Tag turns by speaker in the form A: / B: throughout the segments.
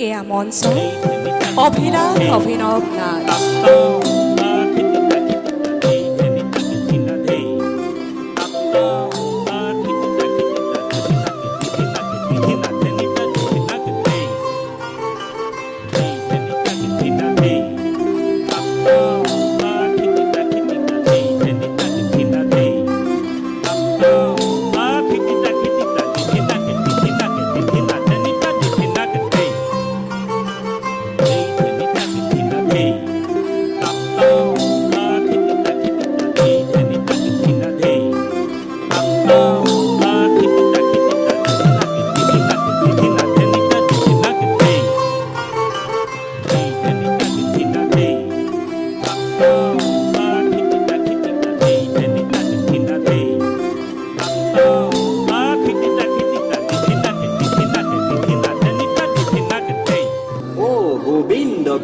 A: এয়া মঞ্চ অভিনব অভিনব নাচ।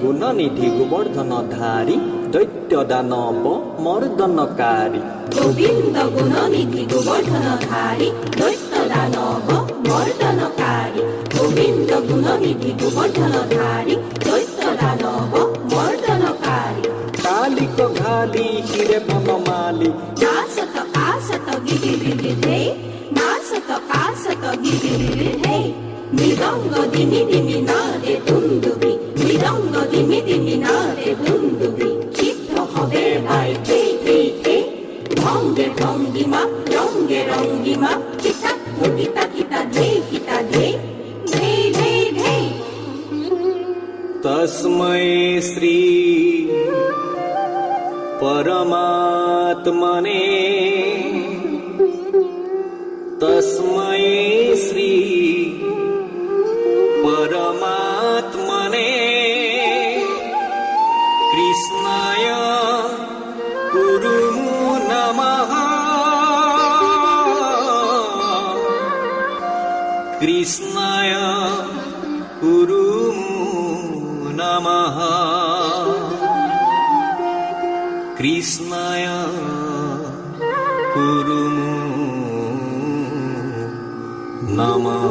B: গুণনিধি গোবর্ধনধারী দৈত্য দানব মর্দনকারী।
C: গোবিন্দ গুণনিধি গোবর্ধনধারী দৈত্য দানব মর্দনকারী। গোবিন্দ গুণনিধি গোবর্ধনধারী দৈত্য দানব মর্দনকারী।
B: কালিক ঘালি হিরে বনমালী
C: নাসত আসত গিরিগিরি হে, নাসত আসত গিরিগিরি হে। মৃদঙ্গ দিমি দিমি নাদে দুন্দুবি, মৃদঙ্গ দিমি দিমি নাদে দুন্দুবি। চিত্ত হবে ভাই কে কে কে, ভঙ্গে ভঙ্গিমা রঙ্গে রঙ্গিমা। চিতা কিতা কিতা ধে কিতা ধে, ধে ধে ধে।
B: তস্मै শ্রী পরমাত্মনে, তস্मै শ্রী পরমাত্মনে কৃষ্ণায় কুরুমু নমঃ। কৃষ্ণায় কুরুমু নমঃ। কৃষ্ণায় কুরুমু নমঃ।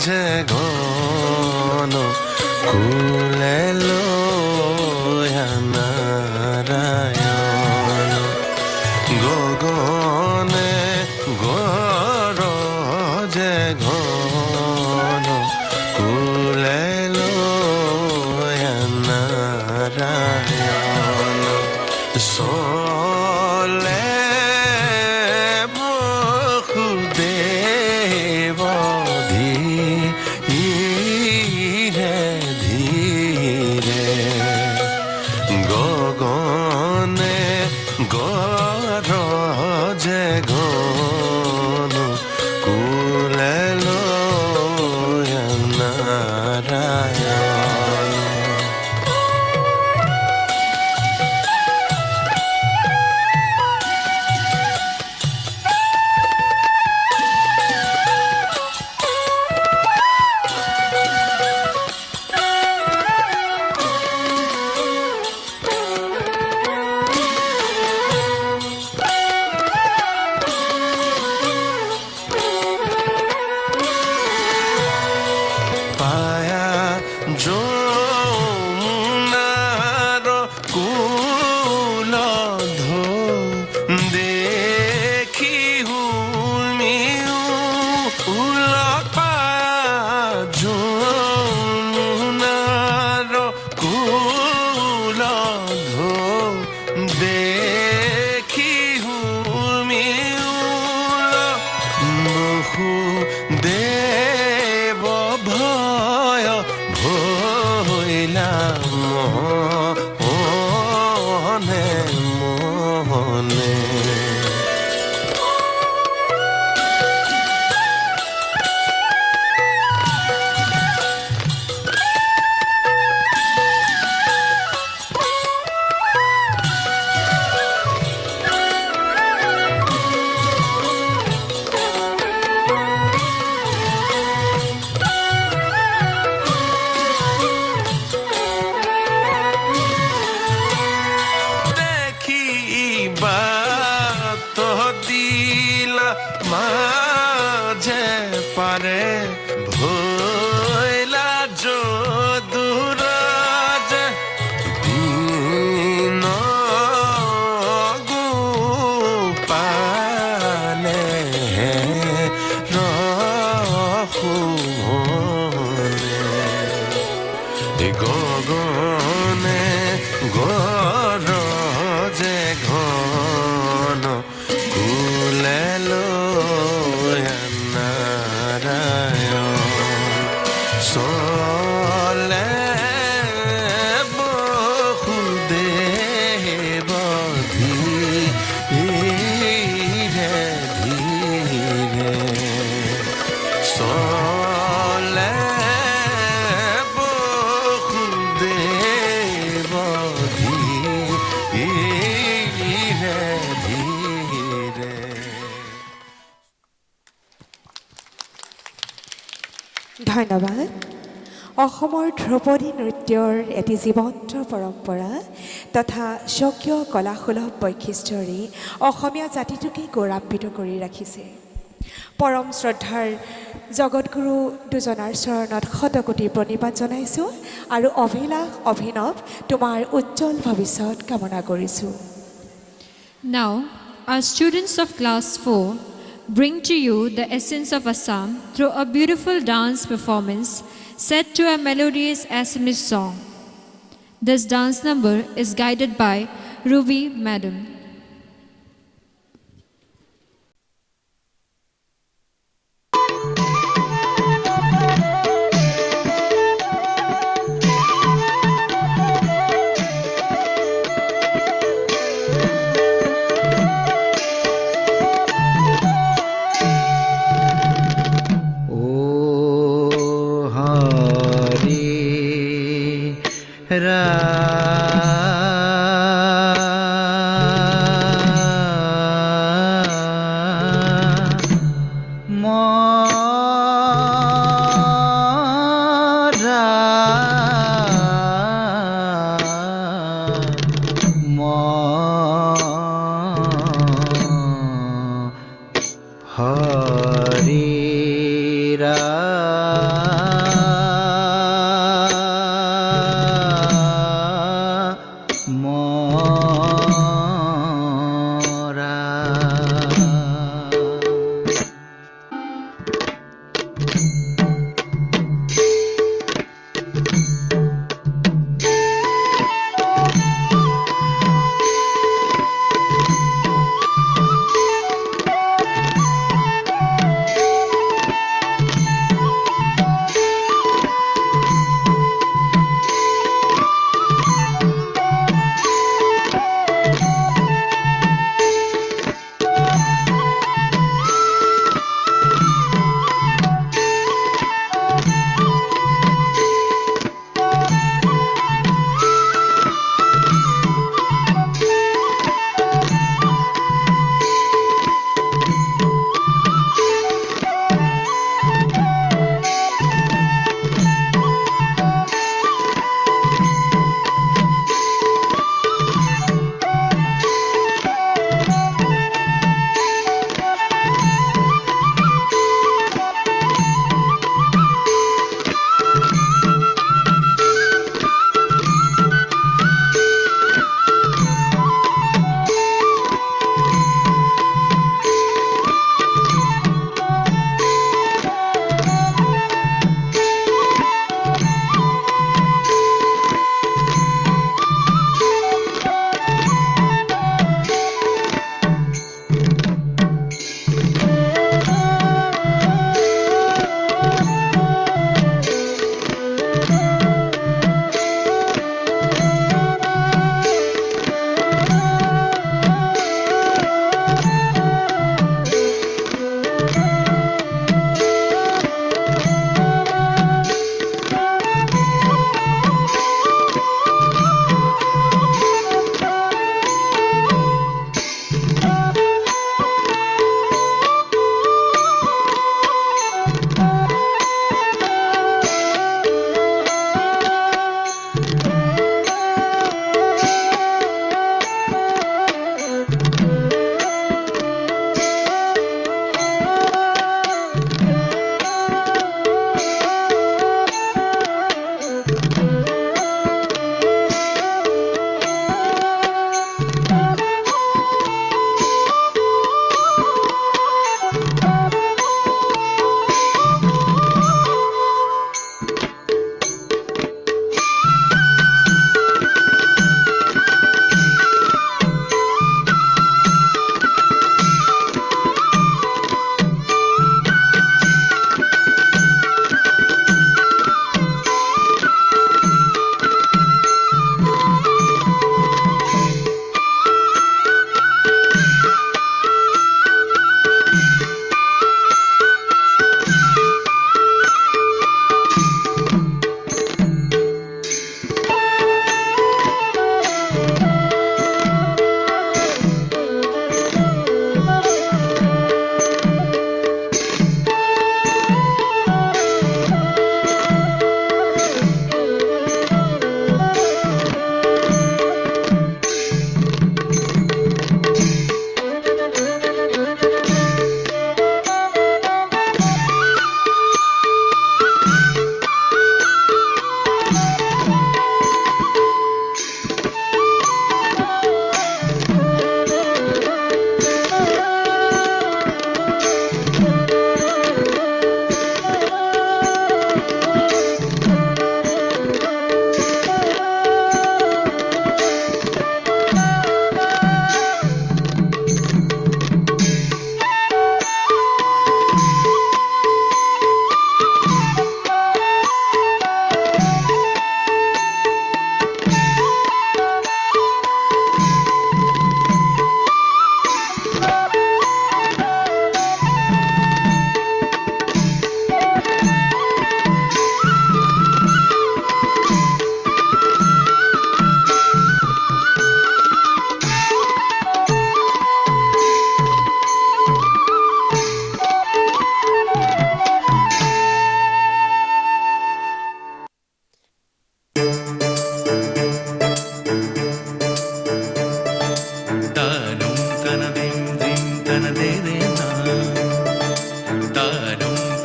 D: যে ঘন কুলে লয়া নারায়ণ গগনে গরজে ঘন কুলে লয়া নারায়ণ চলে বসুদেৱ ধীৰে ধীৰে গগনে গৰজে ঘন কুলে লয়া নাৰায়ণ পায়া যমুনার কুল দেখি হুমিও উলপা যমুনার কুল দেখি হুমিও নহু দেব ভয় ভৈলা মনে মনে দিলা মাঝে পারে ভৈলা যদুরাজ দিন গোপালে রহুনে গগনে গরজে ঘন কুলে লয়া নারায়ণ চলে বসুদেৱ ধীৰে ধীৰে চলে বসুদেৱ ধীৰে ধীৰে
A: ধন্যবাদ অসমৰ ধ্ৰুপদী নৃত্যৰ এটি জীৱন্ত পৰম্পৰা তথা স্বকীয় কলাসুলভ বৈশিষ্ট্যৰে অসমীয়া জাতিটোকে গৌৰৱান্বিত কৰি ৰাখিছে পৰম শ্ৰদ্ধাৰ জগতগুৰু দুজনাৰ চৰণত শতকোটি প্ৰণিপাত জনাইছোঁ আৰু অভিলাষ অভিনৱ তোমাৰ উজ্জ্বল ভৱিষ্যত কামনা কৰিছোঁ
E: Now, our students of class 4 bring to you the essence of Assam through a beautiful dance performance set to a melodious Assamese song. This dance number is guided by Ruby Madam.
F: Hare Rama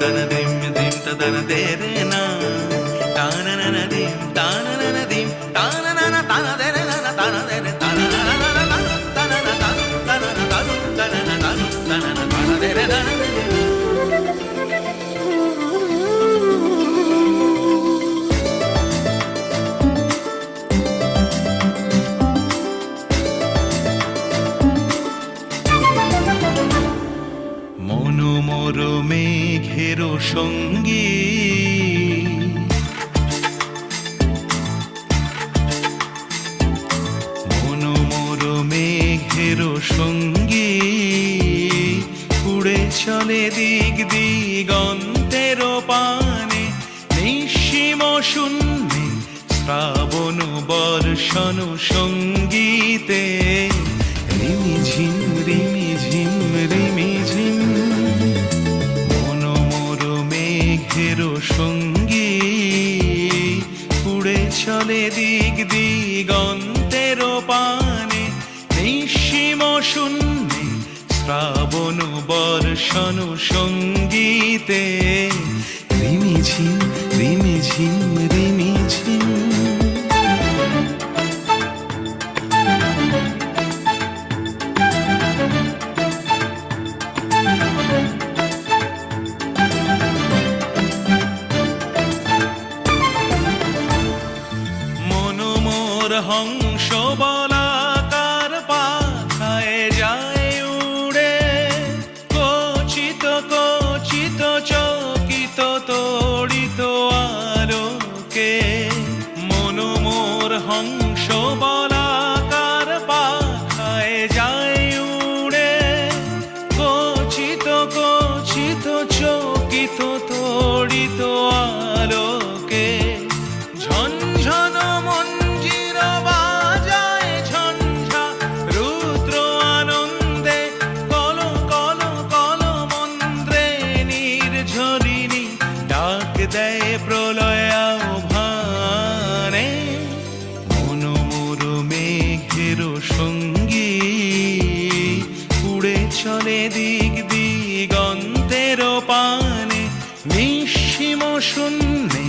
D: tana dim dim ta tana de re na tana na na dim tana na na dim tana na na tana de re na tana de re tana na na na na tana na tana tana na tana tana na tana tana na tana de re tana de re মনোমর মেঘের সঙ্গী মনোমর মেঘের সঙ্গী উড়ে চলে দিক দিগন্তের পানে নিঃসীম শূন্যে শ্রাবণ বর্ষণ সঙ্গীতে রিমিঝিম রিমিঝিম রিমিঝিম মনোমর মেঘের সঙ্গী উড়ে চলে দিক দিগন্তের পানে নিঃসীম শূন্যে শ্রাবণ বর্ষণ সঙ্গীতে রিমিঝিম রিমিঝিম রিমিঝিম হংস বলাকার পাখায় যায় উড়ে কচিত কচিত চকিত তড়িত আলোকে মনোমোর হংস বলাকার পাখায় যায় উড়ে কচিত কচিত চকিত তড়িত আলোকে ঝনঝন মঞ্জির বাজায় ঝঞ্ঝা রুদ্র আনন্দে কল কল কল মন্ত্রে নির্ঝরিণী ডাক দেয় প্রলয় আহ্বানে মনোমর মেঘের সঙ্গী উড়ে চলে দিক দিগন্তের পানে নিঃসীম শূন্যে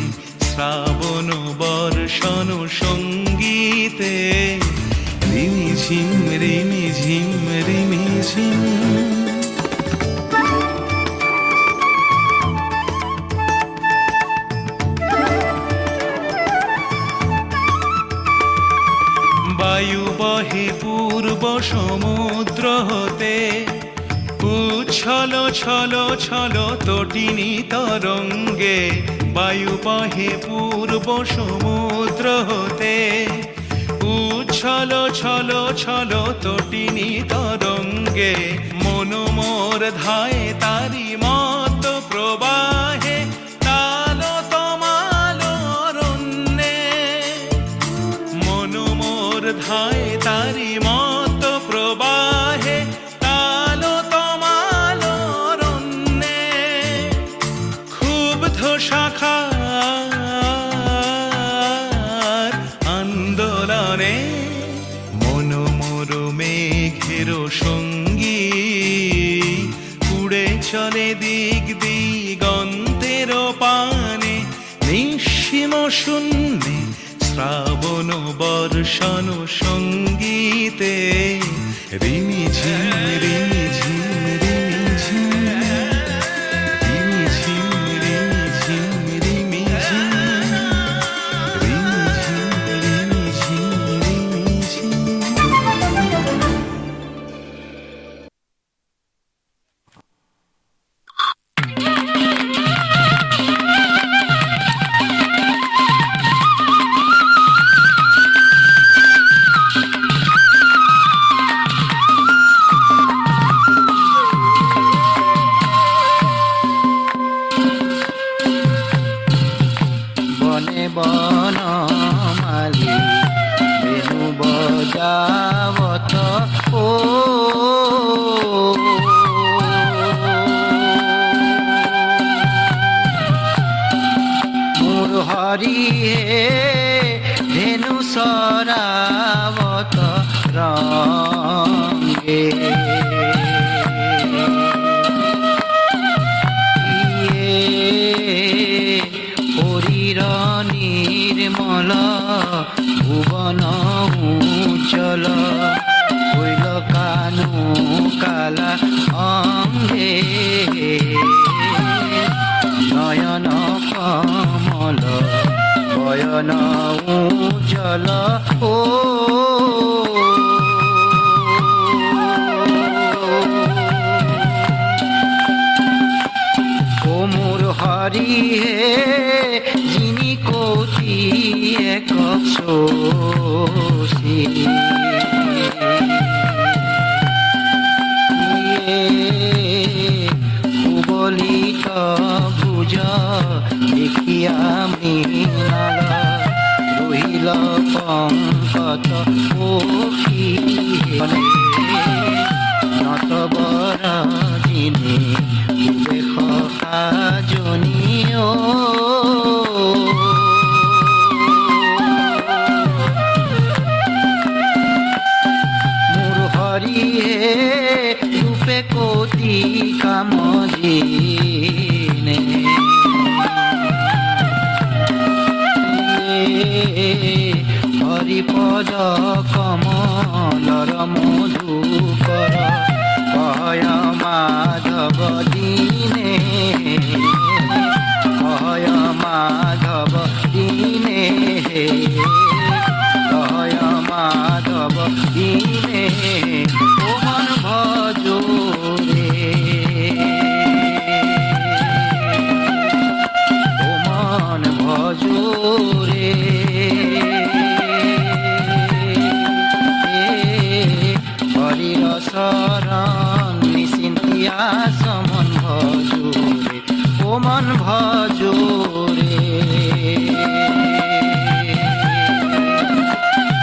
D: শ্রাবণ বর্ষণ সঙ্গীতে রিমিঝিম রিমিঝিম রিমিঝিম বায়ু বহে পূর্ব সমুদ্র হতে উচ্ছল ছল ছল তটিনী তরঙ্গে বায়ু বহে পূর্ব সমুদ্র হতে উচ্ছল ছল ছল তটিনী তরঙ্গে মনোমোর ধায় তারি মত প্রবাহে তালো তমালো অরণ্যে মনোমোর ধায় তারি মত প্রবাহে তালো তমালো অরণ্যে ক্ষুব্ধ শাখার আন্দোলনে মনোমর মেঘের সঙ্গী উড়ে চলে দিক দিগন্তের পানে নিঃসীম শূন্যে শ্রাবণ বর্ষণ সঙ্গীতে রিমিঝিম রিমিঝিম রিমিঝিম রিমিঝিম রিমিঝিম রিমিঝিম রিমিঝিম রিমিঝিম
F: বনে বনমালী বেণু বজাবত ও মোর হরি হে ধেনু সরাবত রঙ্গে ইয়ে কমল ভুবন উজ্জ্বল হইল কানু কালা অঙ্গে নয়ন কমল বয়ন উজ্জ্বল ও মোর হরি হে যিনি কৌতি এক শোষী কুবলিত ভুজ দেখিয়া মৃণাল রহিল পঙ্কত পক্ষী নতবর দিনে সাজনী ও মোর হরিয়ে রূপে কোটি কামজিনে হরিপদ কমলর মধুকর কয় মাধব দিনে কয় মাধব দিনে কয় মাধব দিনে ও মন ভজো রে ও মন ভজো রে হরির শরণ নিশ্চিন্তিয়া সমন ভজুরে ও মন ভজুরে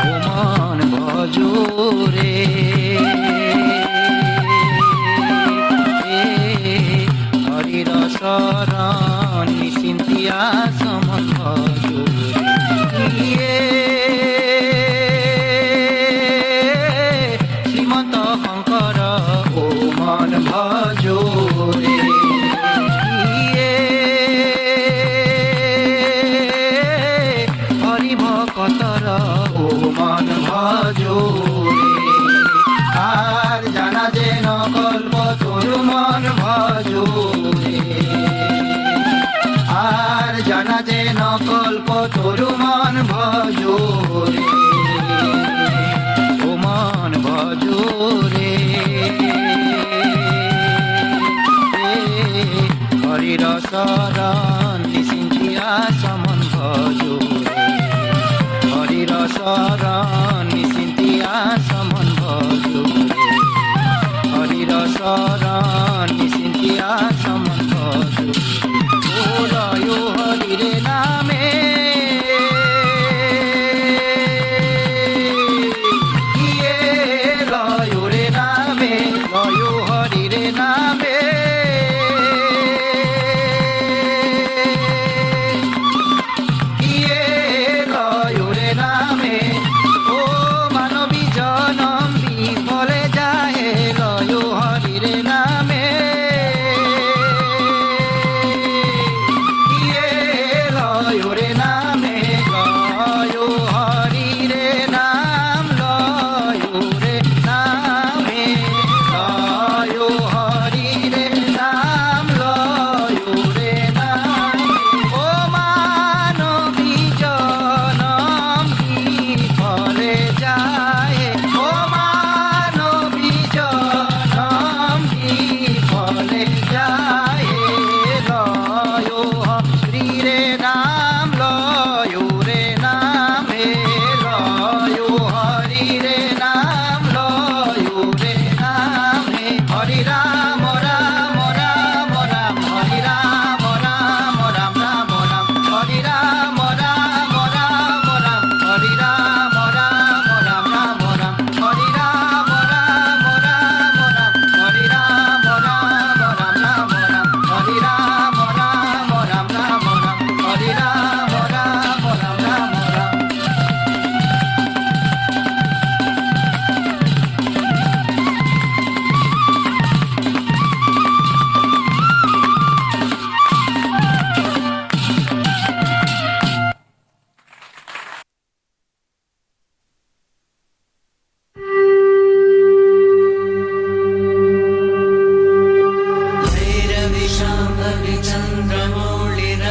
F: ও মন ভজুরে হরির শরণ নিশ্চিন্তিয়া সমন ভজুরে শ্রীমন্ত শঙ্কর ও মন ভজুরে হরি ভকতর ও মন ভজুরে আর জানা যে নকল্প তোর মন ভজুরে আর জানা যে নকল্প তোর মন ভজুরে ও মন ভজুরে হরির শরণ নিশ্চিন্তিয়া সমন ভজুরে হরির শরণ নিশ্চিন্তিয়া সমন ভজুরে হরির শরণ নিশ্চিন্তিয়া সমন ভজুরে ও লয় হরিরে নামে ইয়ে লয় রে নামে লয় হরিরে নামে ইয়ে লয় রে নামে ও মানবী জনম বিফলে যায় লয় হরিরে নামে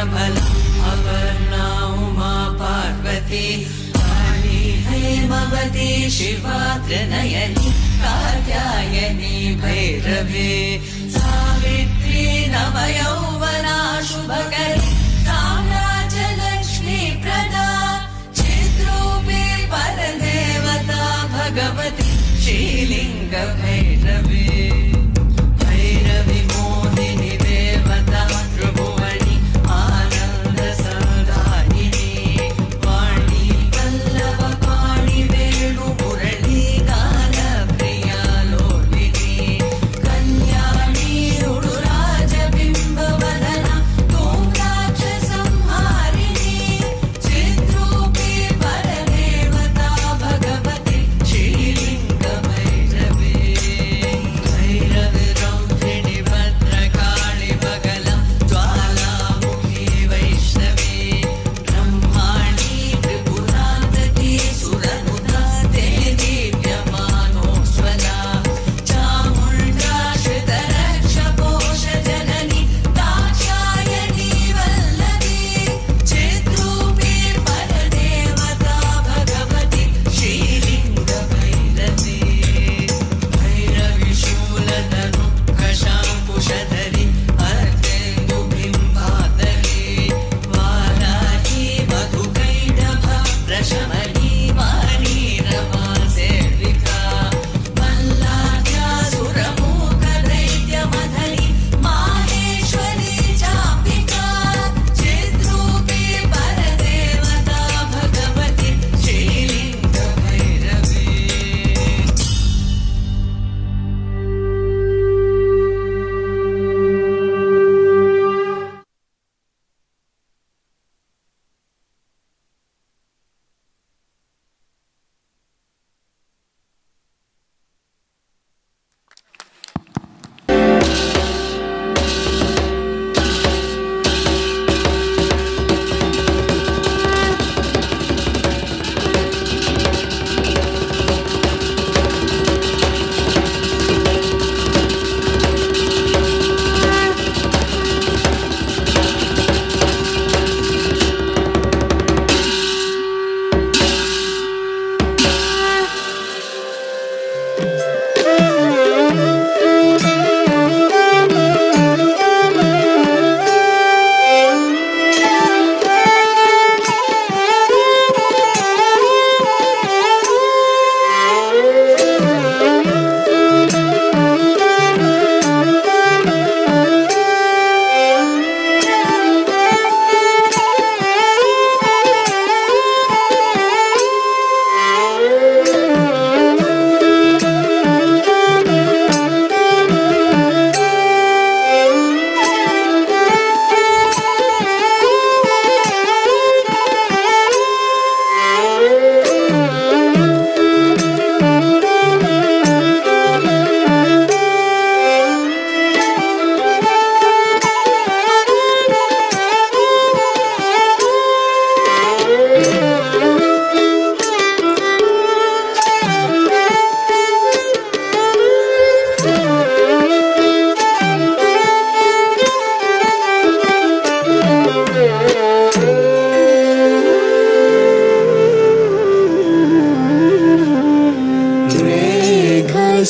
G: निर्मला अपर्णा उमा पार्वती काली हेमवती शिवा त्रिनयनी कात्यायनी भैरवी सावित्री नवयौवना शुभकरी साम्राज्यलक्ष्मी प्रदा चिद्रूपी परदेवता भगवती श्रीलिंग भैरवी भैरवी मोहिनी देवता त्रिभुवनी आनंद संधारिणी वाणी वल्लभ पाणि वेणु मुरली गान प्रिया लोलिनी कल्याणी उडुराज बिंब वदना तोम्राक्ष संहारिणी चिद्रूपी परदेवता भगवती श्रीलिंग भैरवी भैरवी रौद्रिणी भद्रकाळि बगलं ज्वालामुखी वैष्णवी ब्रह्माणी त्रिपुरान्तकी सुरनुता ते दीप्यमानोज्ज्वला चामुण्डा श्रितरक्षपोषजननी दाक्षायणी वल्लभी चिद्रूपी परदेवता भगवती श्रीलिंग भैरवी भैरवी शूलधनु कशाङ्कुशधरी अर्धेन्दुबिम्बाधरी वाराही मधुकैटभ प्रशमनी वाणी रमा सेविका मल्लाढ्यासुरमूकदैत्यमधरी माहेश्वरी चापिका चिद्रूपी परदेवता भगवती श्रीलिंग भैरवी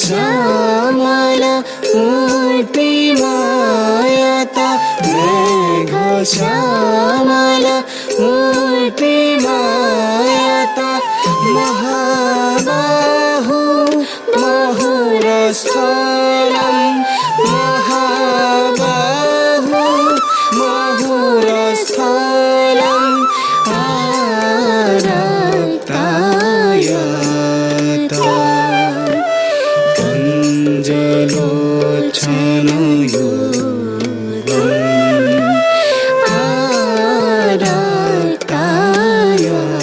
H: श्यामला मूर्ति मायता मेघ श्यामला मूर्ति मायता महाबाहु महुरस्थलं महाबाहु महुरस्थलं आरक्तायता गञ्जलोचनयोगम् आरक्तायता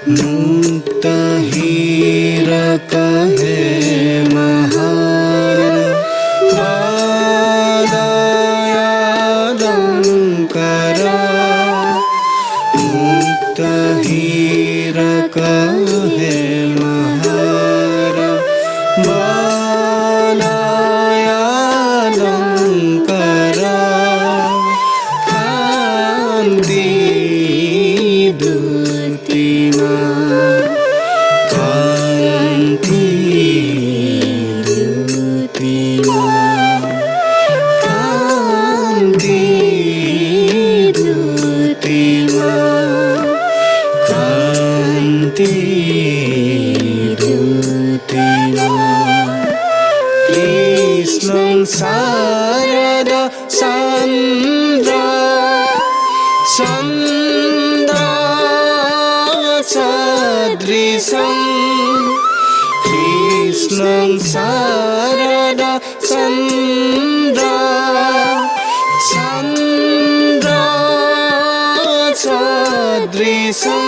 H: मुक्त हीरक है महार मालयालंकर मुक्त हीरक है महार मालयालंकर कान्ति दुतिमा कान्ति दुतिमा कान्ति दुतिमा कान्ति दुतिमा कृष्णं शारदा चन्द्र सदृशं कृष्णं शारदा चन्द्र सदृशं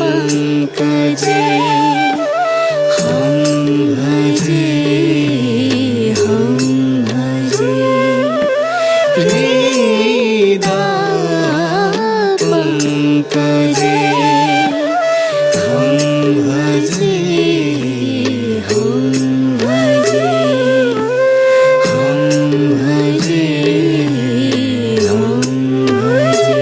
H: हृदयपङ्कजे हम भजे हृदयपङ्कजे हम भजे हम भजे हम भजे हम भजे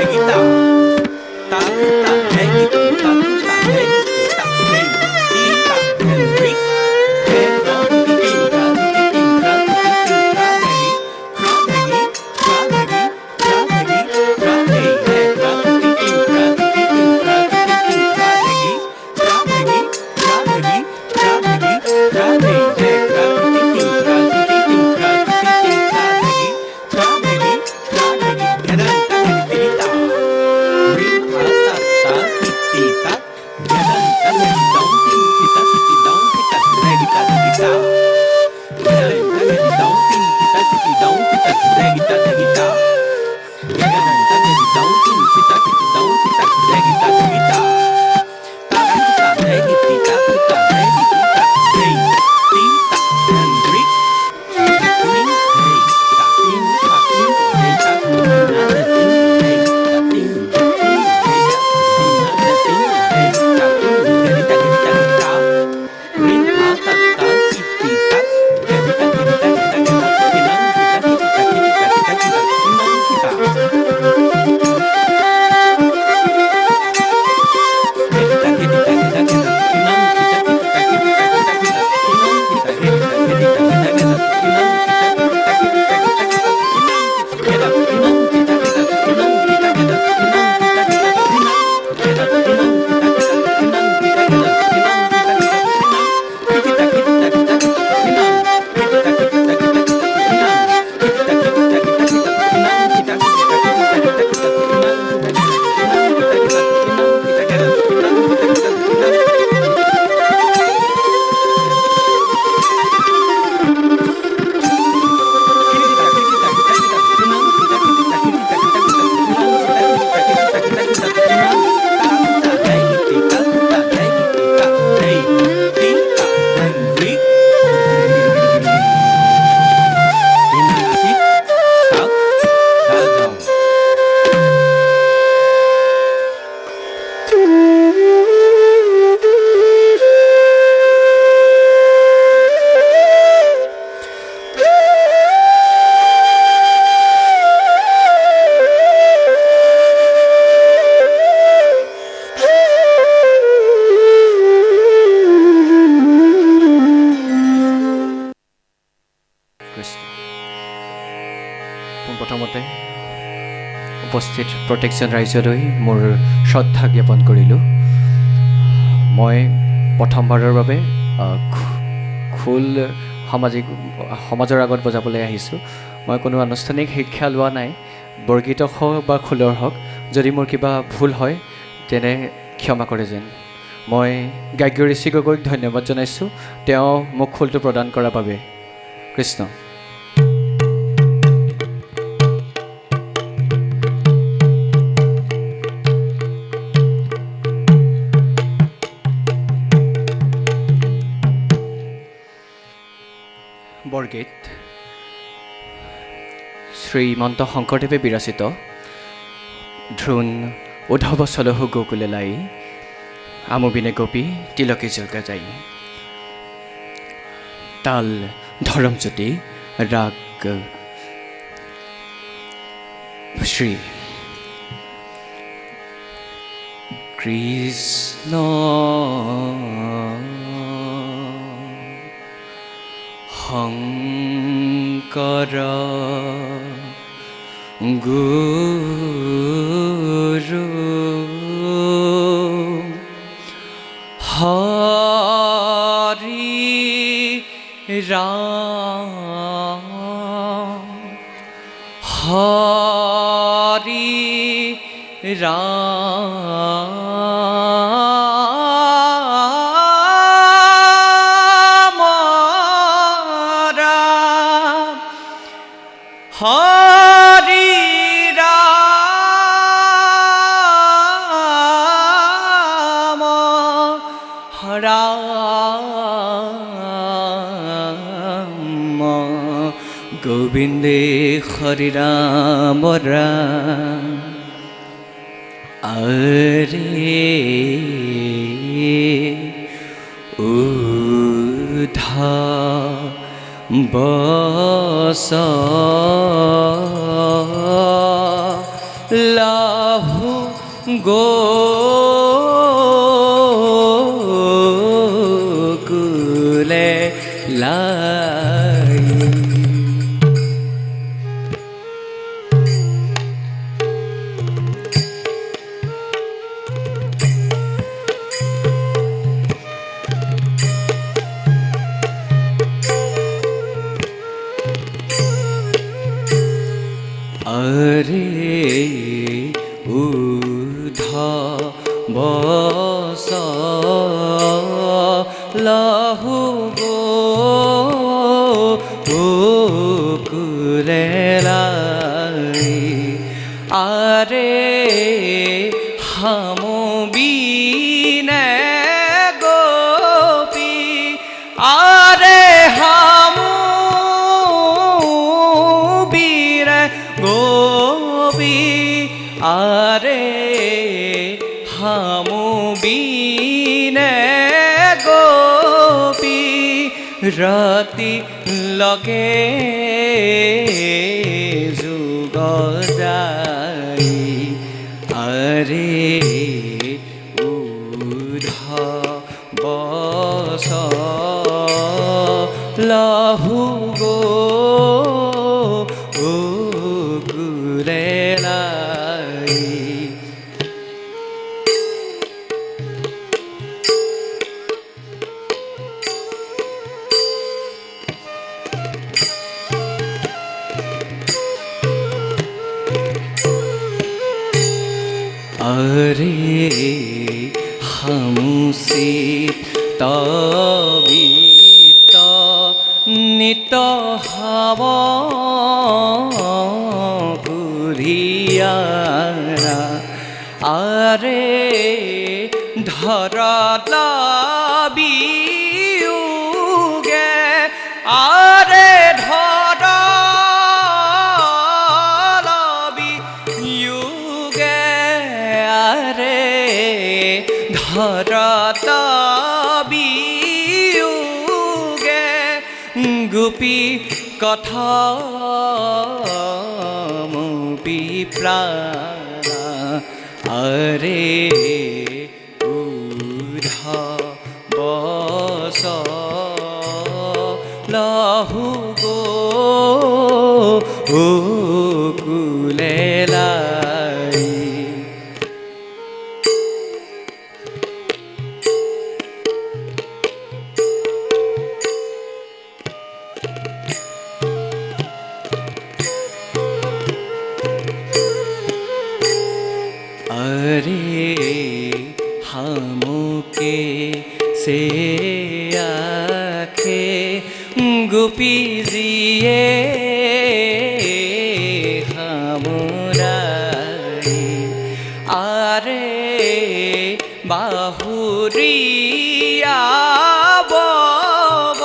D: Kita
I: পোনপ্ৰথমতে উপস্থিত প্ৰত্যেকজন ৰাইজলৈ মোৰ শ্ৰদ্ধা জ্ঞাপন কৰিলোঁ। মই প্ৰথমবাৰৰ বাবে খোল সমাজৰ আগত বজাবলৈ আহিছোঁ। মই কোনো আনুষ্ঠানিক শিক্ষা লোৱা নাই, বৰগীত হওক বা খোলৰ হওক। যদি মোৰ কিবা ভুল হয় তেনে ক্ষমা কৰে যেন। মই গায়ক ঋষি গগৈক ধন্যবাদ জনাইছোঁ, তেওঁ মোক খোলটো প্ৰদান কৰাৰ বাবে। কৃষ্ণ। বৰগীত শ্ৰীমন্ত শংকৰদেৱে বিৰচিত। ধ্ৰুন উদ্ধৱ চলহু গোকুলে লাই, আমোবিনে গোপী তিলকে জলকা যাই। তাল ধৰমজ্যোতি, ৰাগ শ্ৰী কৃষ্ণ শংকৰ গুৰু হৰি ৰাম হৰি ৰাম হৰি ৰাম ৰাম গোবিন্দে হৰি ৰাম ৰাম। আৰে উধা বস লাহু গোকুলে লাই। আরে উধা বস লাহু গোকুলে লাই। আরে হামবিনে গোপী আরে হামু বীরে গোপী আরে হামু বিনে গোপী রাতি লগে যুগ যাই আরে উধ বস লাহু গো গুরেলাই আরে হামুসি তবিত নিত হাব কুরিয়ারা আরে ধর লবিউগে আরে ধর লবিউগে আরে ধর তবিউগে গোপী কথা প্রাণা আরে উধ বস লাহু গো কুলেলাই আরে হামুকে সে আখে গোপী জিয়ে হামুরাই আরে বাহুরিয়া বব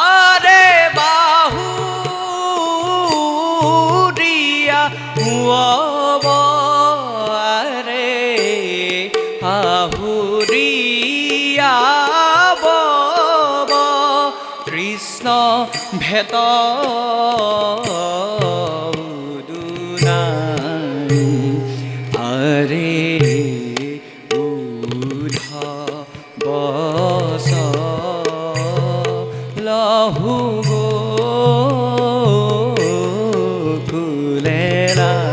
I: আরে বাহুরিয়া বব আহুরিয়া বব কৃষ্ণ ভেট দুনাই আরে উধ বস লহু গো কুলেলাই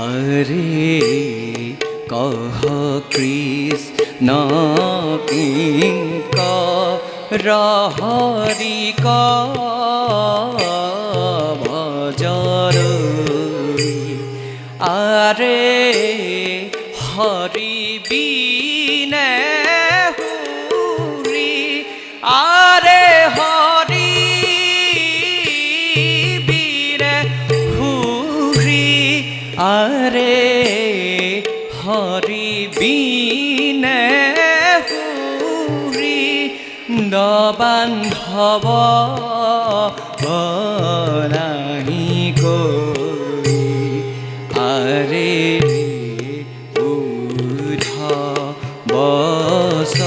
I: আরে কহ কৃষ্ণ কিঙ্ক রহরি ক ভজর আরে হরি বিনে হুরি আরে হরি বীরে হুরি আরে হরি বিনে হুরি দবান্ধব নাহি কই আরে উধ বস